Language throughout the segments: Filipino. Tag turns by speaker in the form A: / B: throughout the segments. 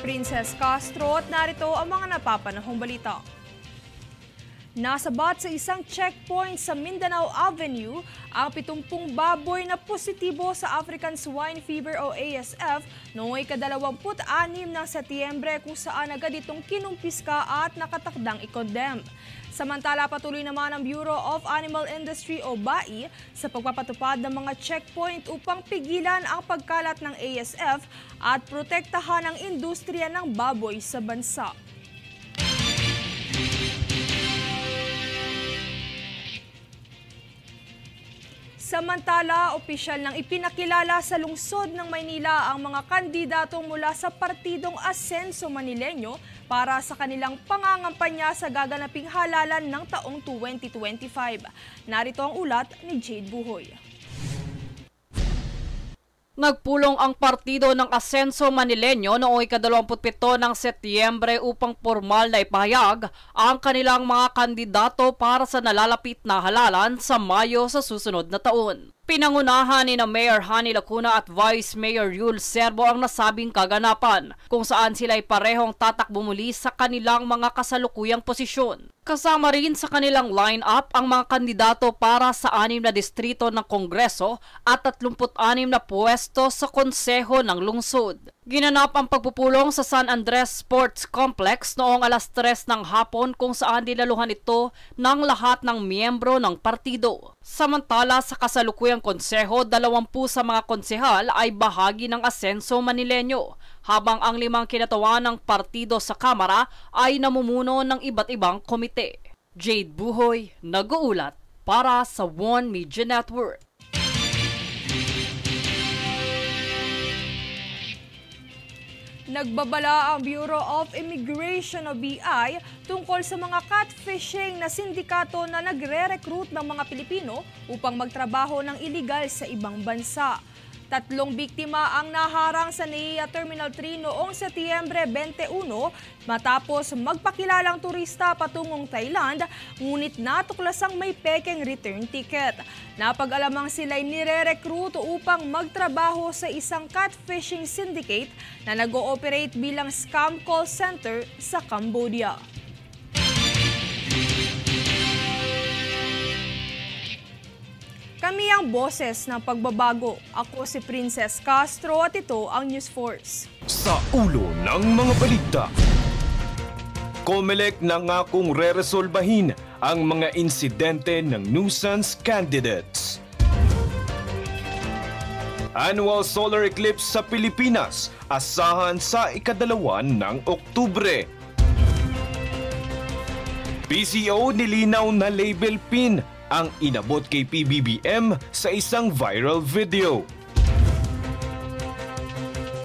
A: Princess Castro at narito ang mga napapanahong balita. Nasabat sa isang checkpoint sa Mindanao Avenue ang 70 baboy na positibo sa African Swine Fever o ASF noong ika-26 ng Setyembre kung saan agad itong kinumpiska at nakatakdang i-condemn. Samantala, patuloy naman ang Bureau of Animal Industry o BAI sa pagpapatupad ng mga checkpoint upang pigilan ang pagkalat ng ASF at protektahan ang industriya ng baboy sa bansa. Samantala, opisyal nang ipinakilala sa lungsod ng Maynila ang mga kandidato mula sa Partidong Asenso Manileño para sa kanilang pangangampanya sa gaganaping halalan ng taong 2025. Narito ang ulat ni Jade Buhoy.
B: Nagpulong ang partido ng Asenso Manileño noong ika-27 ng Setyembre upang formal na ipahayag ang kanilang mga kandidato para sa nalalapit na halalan sa Mayo sa susunod na taon. Pinangunahan ni na Mayor Hani Lacuna at Vice Mayor Yul Serbo ang nasabing kaganapan kung saan sila ay parehong tatakbo muli sa kanilang mga kasalukuyang posisyon. Kasama rin sa kanilang line-up ang mga kandidato para sa 6 na distrito ng Kongreso at 36 na pwesto sa konseho ng lungsod. Ginanap ang pagpupulong sa San Andres Sports Complex noong alas 3 ng hapon kung saan dinaluhan ito ng lahat ng miyembro ng partido. Samantala sa kasalukuyang konseho, 20 sa mga konsehal ay bahagi ng Asenso Manileño, habang ang 5 kinatawan ng partido sa Kamara ay namumuno ng iba't ibang komite. Jade Buhoy, nag-uulat para sa One Media Network.
A: Nagbabala ang Bureau of Immigration o BI tungkol sa mga catfishing na sindikato na nagre-recruit ng mga Pilipino upang magtrabaho ng iligal sa ibang bansa. 3 biktima ang naharang sa NAIA Terminal 3 noong Setyembre 21 matapos magpakilalang turista patungong Thailand, ngunit natuklasang may pekeng return ticket. Napag-alamang sila'y nire-recruit upang magtrabaho sa isang catfishing syndicate na nag-ooperate bilang scam call center sa Cambodia. Kami ang boses ng pagbabago. Ako si Princess Castro at ito ang News Force.
C: Sa ulo ng mga balita, COMELEC nangakong re-resolbahin ang mga insidente ng nuisance candidates. Annual solar eclipse sa Pilipinas, asahan sa ika-2 ng Oktubre. PCO nilinaw na label pin ang inabot kay PBBM sa isang viral video.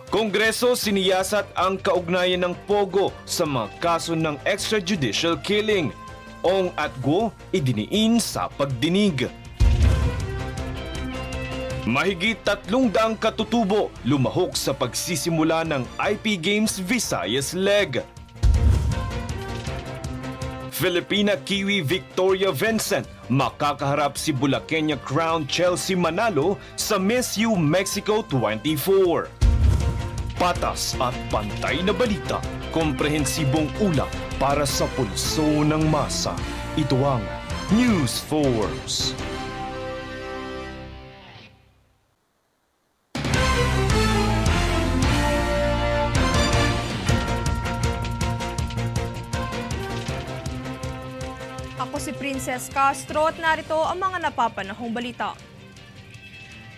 C: Kongreso siniyasat ang kaugnayan ng Pogo sa mga kaso ng extrajudicial killing. Ong at Go idiniin sa pagdinig. Mahigit 300 katutubo lumahok sa pagsisimula ng IP Games Visayas Leg. Filipina Kiwi Victoria Vincent makakaharap si Bulaqueña Crown Chelsea Manalo sa Miss U Mexico 24. Patas at pantay na balita, komprehensibong ulat para sa pulso ng masa. Ito ang News Force.
A: Ako si Princess Castro at narito ang mga napapanahong balita.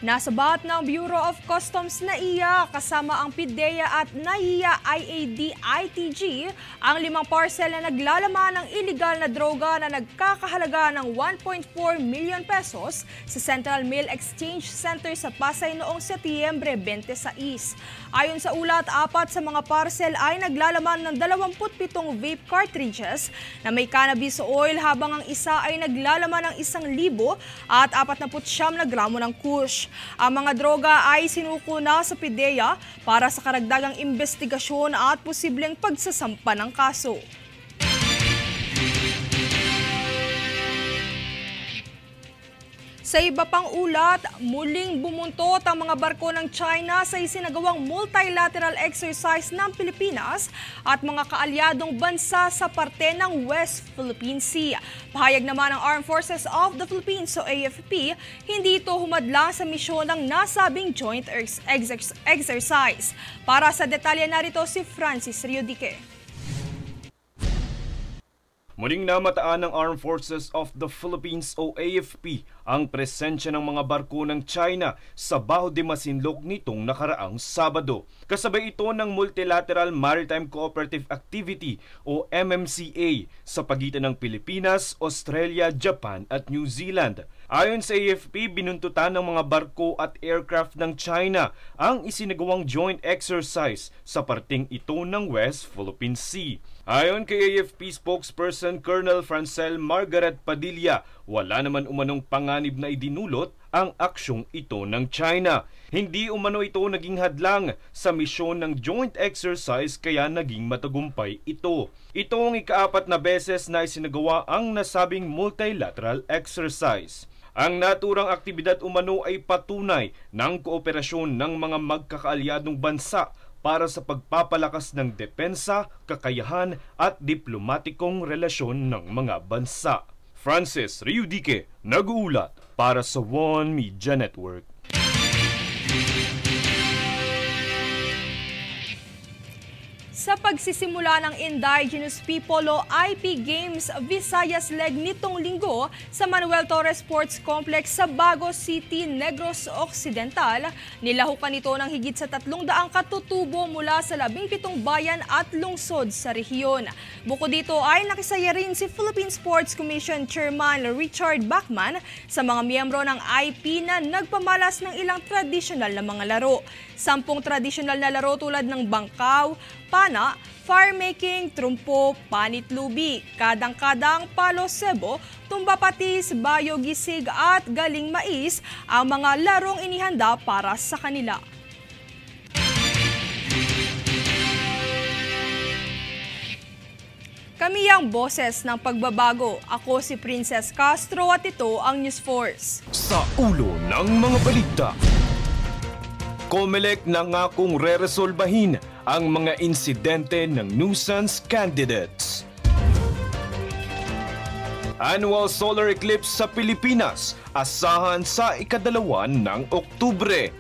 A: Nasabat ng Bureau of Customs NAIA kasama ang PIDEA at NAIA IAD-ITG ang 5 parcel na naglalaman ng illegal na droga na nagkakahalaga ng 1.4 million pesos sa Central Mill Exchange Center sa Pasay noong Setyembre 26. Ayon sa ulat, 4 sa mga parcel ay naglalaman ng 27 vape cartridges na may cannabis oil habang ang isa ay naglalaman ng 1,000 at 49 na gramo ng kush. Ang mga droga ay sinuko na sa PIDEA para sa karagdagang investigasyon at posibleng pagsasampa ng kaso. Sa iba pang ulat, muling bumuntot ang mga barko ng China sa isinagawang multilateral exercise ng Pilipinas at mga kaalyadong bansa sa parte ng West Philippine Sea. Pahayag naman ng Armed Forces of the Philippines o AFP, hindi ito humadlang sa misyon ng nasabing joint exercise. Para sa detalye narito si Francis Riodique.
C: Muling namataan ng Armed Forces of the Philippines o AFP ang presensya ng mga barko ng China sa Baho de Masinloc nitong nakaraang Sabado. Kasabay ito ng Multilateral Maritime Cooperative Activity o MMCA sa pagitan ng Pilipinas, Australia, Japan at New Zealand. Ayon sa AFP, binuntutan ng mga barko at aircraft ng China ang isinagawang joint exercise sa parting ito ng West Philippine Sea. Ayon kay AFP spokesperson Colonel Francel Margaret Padilla, wala naman umanong panganib na idinulot ang aksyong ito ng China. Hindi umano ito naging hadlang sa misyon ng joint exercise kaya naging matagumpay ito. Ito ang ika-4 na beses na isinagawa ang nasabing multilateral exercise. Ang naturang aktibidad umano ay patunay ng kooperasyon ng mga magkakaalyadong bansa para sa pagpapalakas ng depensa, kakayahan at diplomatikong relasyon ng mga bansa. Francis Riodique, nag-uulat para sa One Media Network.
A: Sa pagsisimula ng Indigenous People o IP Games Visayas Leg nitong linggo sa Manuel Torres Sports Complex sa Bago City, Negros Occidental, nilahukan ito ng higit sa 300 katutubo mula sa 17 bayan at lungsod sa rehiyon. Bukod dito ay nakisaya rin si Philippine Sports Commission Chairman Richard Bachman sa mga miyembro ng IP na nagpamalas ng ilang tradisyonal na mga laro. 10 tradisyonal na laro tulad ng bangkaw, pana, firemaking, trumpo, panitlubi, kadang-kadang, palo sebo, tumba patis, bayo gisig at galing mais ang mga larong inihanda para sa kanila. Kami ang boses ng pagbabago. Ako si Princess Castro at ito ang News Force.
C: Sa ulo ng mga balita, COMELEC nangakong reresolbahin ang mga insidente ng nuisance candidates. Annual solar eclipse sa Pilipinas, asahan sa ika-2 ng Oktubre.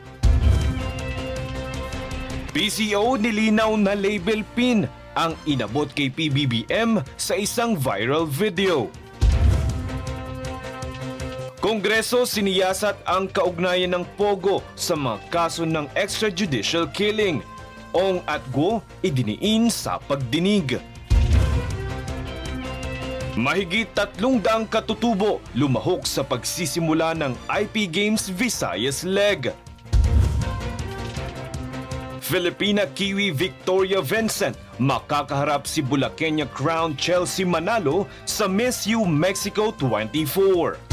C: PCO nilinaw na label pin ang inabot kay PBBM sa isang viral video. Kongreso siniyasat ang kaugnayan ng POGO sa mga kaso ng extrajudicial killing. Ong at Go idiniin sa pagdinig. Mahigit 300 katutubo lumahok sa pagsisimula ng IP Games Visayas Leg. Filipina Kiwi Victoria Vincent makakaharap si Bulakenya Crown Chelsea Manalo sa Miss U Mexico 24.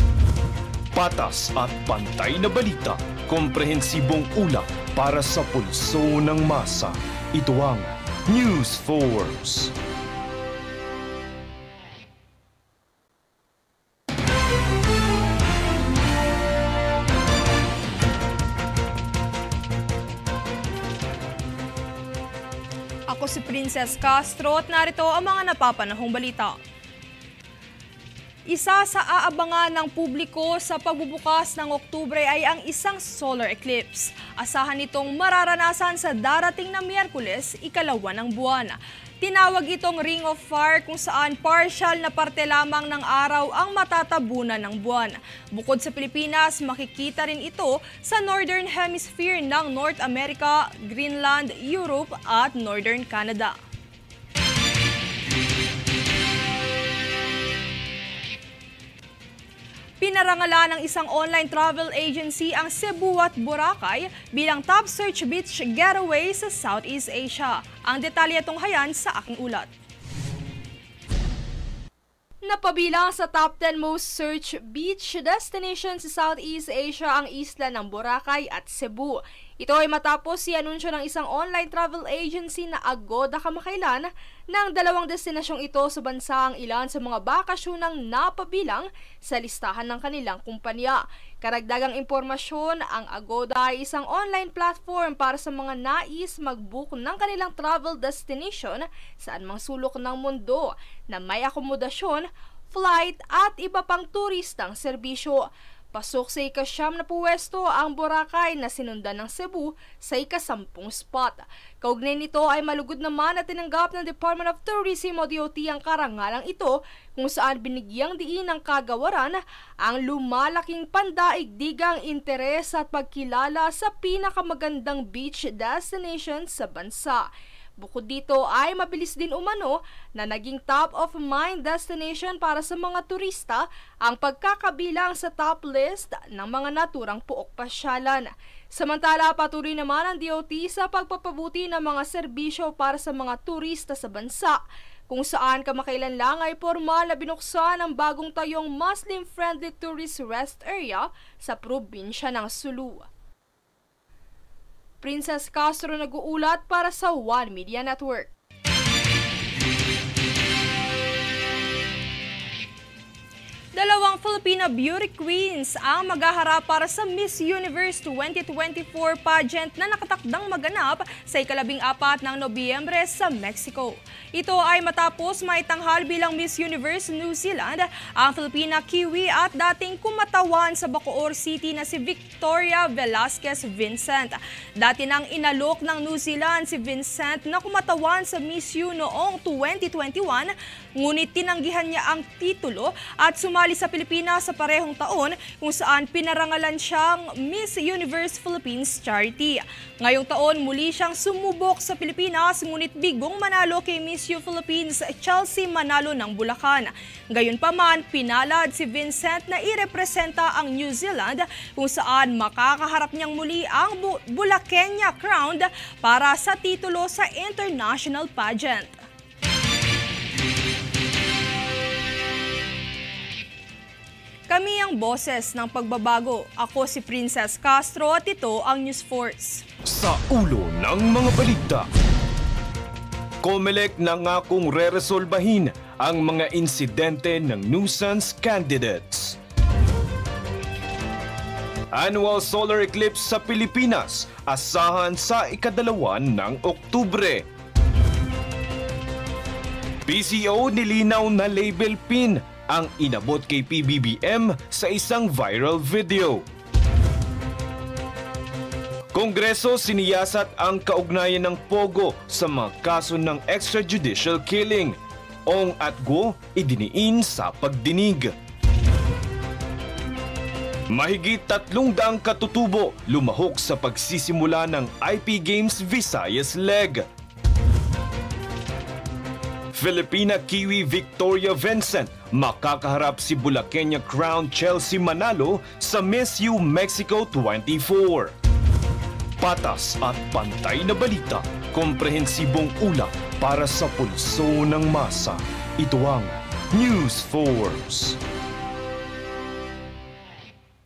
C: Patas at pantay na balita, komprehensibong ulat para sa pulso ng masa. Ito ang News Force.
A: Ako si Princess Castro at narito ang mga napapanahong balita. Isa sa aabangan ng publiko sa pagbubukas ng Oktubre ay ang isang solar eclipse. Asahan nitong mararanasan sa darating na Miyerkules, ika-2 ng buwan. Tinawag itong Ring of Fire kung saan partial na parte lamang ng araw ang matatabunan ng buwan. Bukod sa Pilipinas, makikita rin ito sa Northern Hemisphere ng North America, Greenland, Europe at Northern Canada. Pinarangalan ng isang online travel agency ang Cebu at Boracay bilang top search beach getaway sa Southeast Asia. Ang detalye tunghayan sa aking ulat. Napabilang sa top 10 most searched beach destinations sa Southeast Asia ang isla ng Boracay at Cebu. Ito ay matapos i-anunsyo ng isang online travel agency na Agoda kamakailan ng 2 destinasyong ito sa bansa ang ilan sa mga bakasyonang napabilang sa listahan ng kanilang kumpanya. Karagdagang impormasyon, ang Agoda ay isang online platform para sa mga nais mag-book ng kanilang travel destination saan mang sulok ng mundo na may akomodasyon, flight at iba pang turistang serbisyo. Pasok sa ika-9 na puwesto ang Boracay na sinundan ng Cebu sa ika-10 spot. Kaugnay nito ay malugod naman na tinanggap ng Department of Tourism o DOT ang karangalang ito kung saan binigyang diin ng kagawaran ang lumalaking pandaigdigang interes at pagkilala sa pinakamagandang beach destination sa bansa. Bukod dito ay mabilis din umano na naging top of mind destination para sa mga turista ang pagkakabilang sa top list ng mga naturang puok pasyalan. Samantala, patuloy naman ang DOT sa pagpapabuti ng mga serbisyo para sa mga turista sa bansa, kung saan kamakailan lang ay formal na binuksan ang bagong tayong Muslim-friendly tourist rest area sa probinsya ng Sulu. Princess Castro nag-uulat para sa One Media Network. Dalawang Filipina beauty queens ang maghaharap para sa Miss Universe 2024 pageant na nakatakdang maganap sa ika-14 ng Nobyembre sa Mexico. Ito ay matapos maitanghal bilang Miss Universe New Zealand ang Filipina Kiwi at dating kumatawan sa Bacoor City na si Victoria Velasquez Vincent. Dati nang inalok ng New Zealand si Vincent na kumatawan sa Miss U noong 2021, ngunit tinanggihan niya ang titulo at sumali sa Pilipinas sa parehong taon kung saan pinarangalan siyang Miss Universe Philippines Charity. Ngayong taon muli siyang sumubok sa Pilipinas ngunit bigong manalo kay Miss U Philippines Chelsea Manalo ng Bulacan. Gayunpaman, pinalad si Vincent na irepresenta ang New Zealand kung saan makakaharap niyang muli ang Bulaqueña crown para sa titulo sa international pageant. Kami ang boses ng pagbabago. Ako si Princess Castro at ito ang News Force.
C: Sa ulo ng mga balita, COMELEC nangakong reresolbahin ang mga insidente ng nuisance candidates. Annual solar eclipse sa Pilipinas, asahan sa ika-2 ng Oktubre. PCO nilinaw na label pin ang inabot kay PBBM sa isang viral video. Kongreso siniyasat ang kaugnayan ng Pogo sa mga kaso ng extrajudicial killing. Ong at Go idiniin sa pagdinig. Mahigit 300 katutubo lumahok sa pagsisimula ng IP Games Visayas Leg. Filipina Kiwi Victoria Vincent makakaharap si Bulaqueña Crown Chelsea Manalo sa Miss U Mexico 24. Patas at pantay na balita, komprehensibong ulat para sa pulso ng masa. Ito ang News Force.